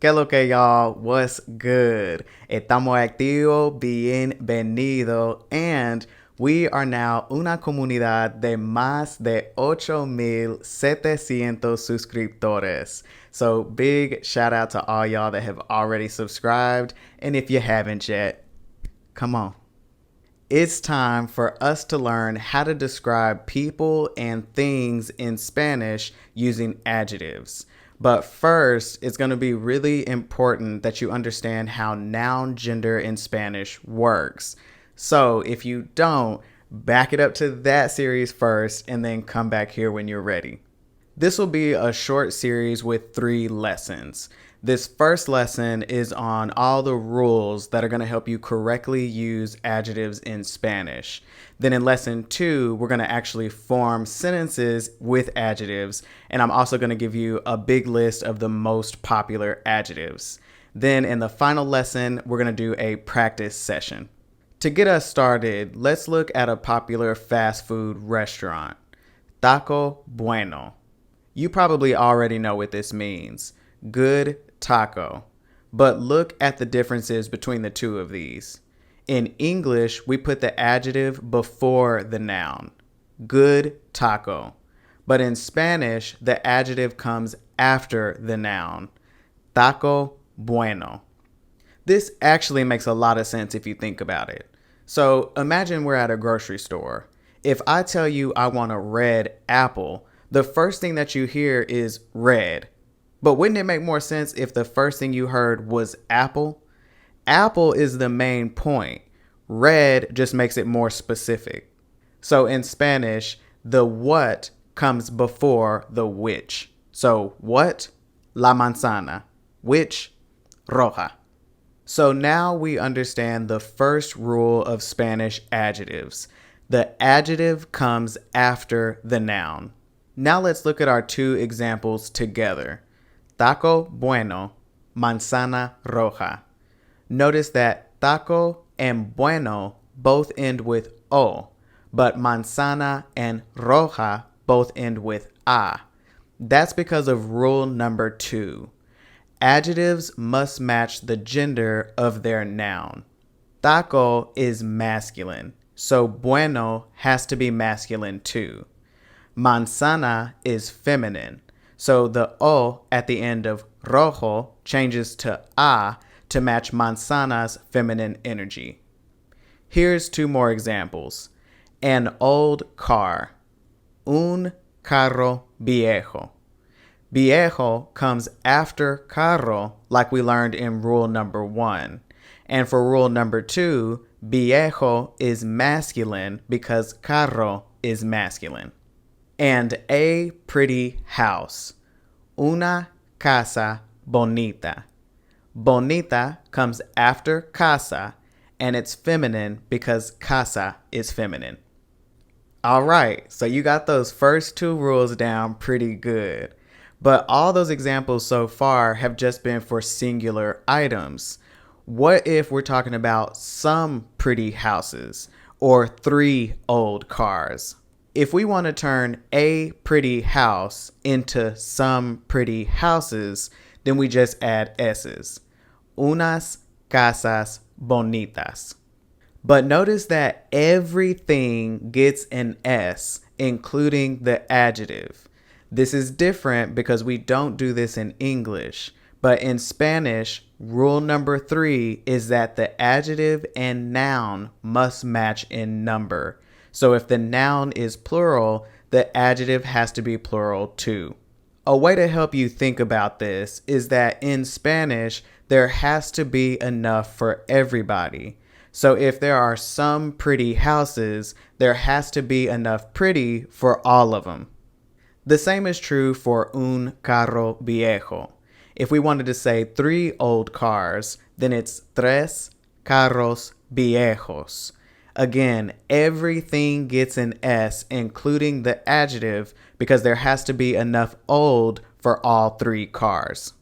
¿Qué lo que y'all? What's good? Estamos activos, bienvenido, and we are now una comunidad de más de 8,700 suscriptores. So big shout out to all y'all that have already subscribed, and if you haven't yet, come on. It's time for us to learn how to describe people and things in Spanish using adjectives. But first, it's going to be really important that you understand how noun gender in Spanish works. So if you don't, back it up to that series first and then come back here when you're ready. This will be a short series with 3 lessons. This first lesson is on all the rules that are going to help you correctly use adjectives in Spanish. Then in lesson 2, we're going to actually form sentences with adjectives, and I'm also going to give you a big list of the most popular adjectives. Then in the final lesson, we're going to do a practice session. To get us started, let's look at a popular fast food restaurant. Taco bueno. You probably already know what this means. Good taco. But look at the differences between the two of these. In English, we put the adjective before the noun. Good taco. But in Spanish, the adjective comes after the noun. Taco bueno. This actually makes a lot of sense if you think about it. So imagine we're at a grocery store. If I tell you I want a red apple, the first thing that you hear is red. But wouldn't it make more sense if the first thing you heard was apple? Apple is the main point. Red just makes it more specific. So in Spanish, the what comes before the which. So what? La manzana. Which? Roja. So now we understand the first rule of Spanish adjectives. The adjective comes after the noun. Now let's look at our 2 examples together. Taco bueno, manzana roja. Notice that taco and bueno both end with o, but manzana and roja both end with a. That's because of rule number 2. Adjectives must match the gender of their noun. Taco is masculine, so bueno has to be masculine too. Manzana is feminine, so the o at the end of rojo changes to a to match manzana's feminine energy. Here's 2 more examples. An old car. Un carro viejo. Viejo comes after carro, like we learned in rule number 1. And for rule number 2, viejo is masculine because carro is masculine. And a pretty house. Una casa bonita. Bonita comes after casa, and it's feminine because casa is feminine. All right, so you got those first 2 rules down pretty good. But all those examples so far have just been for singular items. What if we're talking about some pretty houses or 3 old cars? If we want to turn a pretty house into some pretty houses, then we just add s's. Unas casas bonitas. But notice that everything gets an s, including the adjective. This is different because we don't do this in English. But in Spanish, rule number 3 is that the adjective and noun must match in number. So if the noun is plural, the adjective has to be plural too. A way to help you think about this is that in Spanish, there has to be enough for everybody. So if there are some pretty houses, there has to be enough pretty for all of them. The same is true for un carro viejo. If we wanted to say 3 old cars, then it's tres carros viejos. Again, everything gets an S, including the adjective, because there has to be enough old for all 3 cars.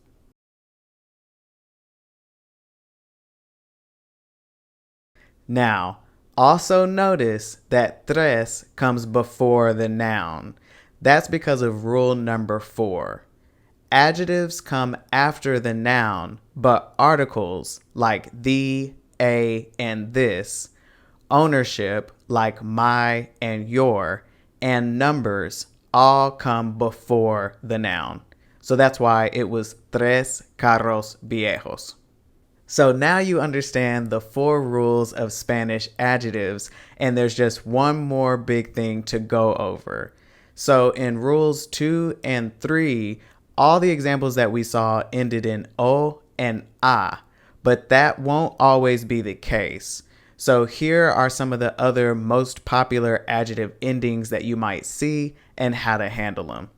Now, also notice that tres comes before the noun. That's because of rule number 4. adjectives come after the noun, but articles like the, a, and this, ownership like my and your, and numbers all come before the noun. So that's why it was tres carros viejos. So now you understand the 4 rules of Spanish adjectives, and there's just one more big thing to go over. So in rules 2 and 3, all the examples that we saw ended in o and a, but that won't always be the case. So here are some of the other most popular adjective endings that you might see and how to handle them.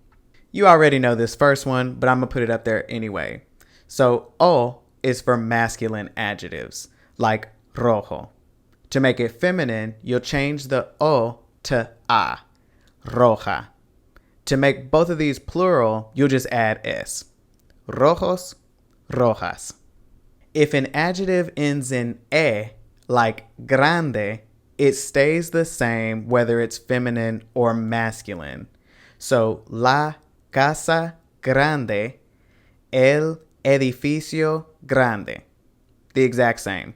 You already know this first one, but I'm going to put it up there anyway. So o is for masculine adjectives, like rojo. To make it feminine, you'll change the o to a, roja. To make both of these plural, you'll just add s, rojos, rojas. If an adjective ends in e, like grande, it stays the same whether it's feminine or masculine. So, la casa grande, el edificio grande. The exact same.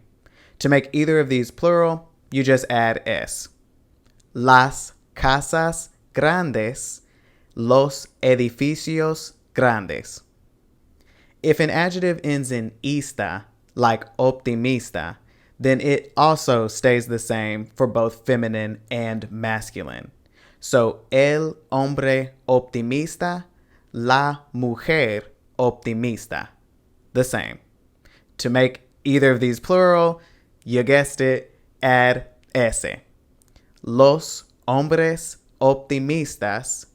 To make either of these plural, you just add s. Las casas grandes, los edificios grandes. If an adjective ends in ista, like optimista, then it also stays the same for both feminine and masculine. So, el hombre optimista, la mujer optimista. The same. To make either of these plural, you guessed it, add ese. Los hombres optimistas,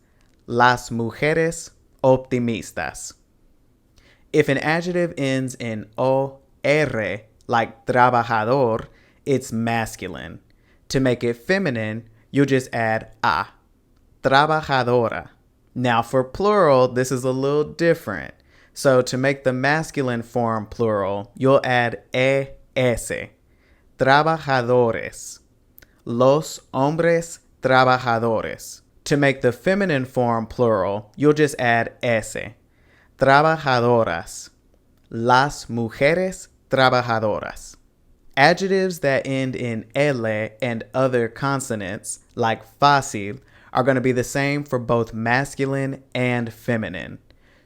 las mujeres optimistas. If an adjective ends in or, like trabajador, it's masculine. To make it feminine, you'll just add a, trabajadora. Now for plural, this is a little different. So to make the masculine form plural, you'll add es, trabajadores. Los hombres trabajadores. To make the feminine form plural, you'll just add ese, trabajadoras. Las mujeres trabajadoras. Adjectives that end in ele and other consonants, like fácil, are going to be the same for both masculine and feminine.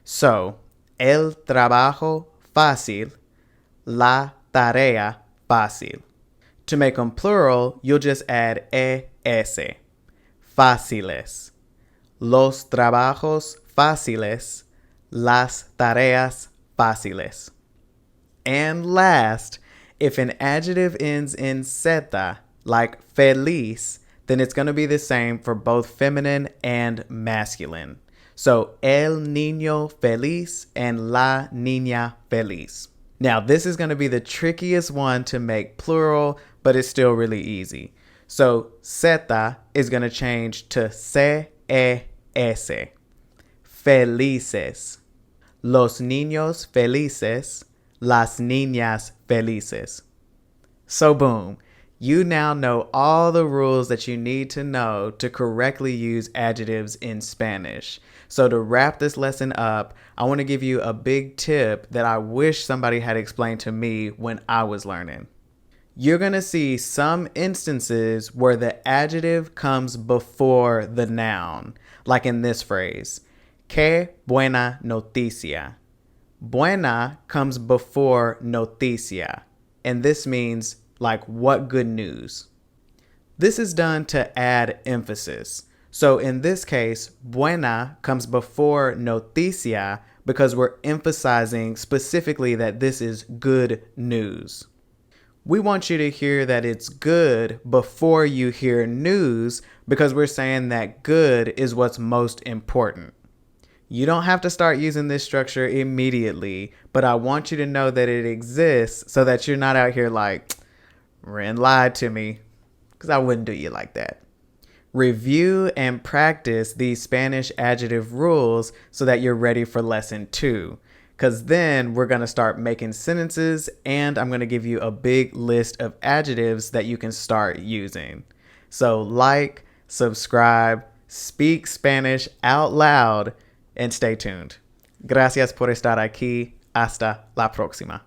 So, el trabajo fácil, la tarea fácil. To make them plural, you'll just add es, fáciles. Los trabajos fáciles, las tareas fáciles. And last, if an adjective ends in zeta, like feliz, then it's going to be the same for both feminine and masculine. So, el niño feliz and la niña feliz. Now, this is going to be the trickiest one to make plural, but it's still really easy. So, zeta is going to change to ces, felices. Los niños felices, las niñas felices. So boom, you now know all the rules that you need to know to correctly use adjectives in Spanish. So to wrap this lesson up, I want to give you a big tip that I wish somebody had explained to me when I was learning. You're going to see some instances where the adjective comes before the noun, like in this phrase, qué buena noticia. Buena comes before noticia, and this means like what good news. This is done to add emphasis. So in this case, buena comes before noticia because we're emphasizing specifically that this is good news. We want you to hear that it's good before you hear news because we're saying that good is what's most important. You don't have to start using this structure immediately, but I want you to know that it exists so that you're not out here like, Ren lied to me, because I wouldn't do you like that. Review and practice these Spanish adjective rules so that you're ready for lesson 2. Because then we're going to start making sentences and I'm going to give you a big list of adjectives that you can start using. So like, subscribe, speak Spanish out loud, and stay tuned. Gracias por estar aquí. Hasta la próxima.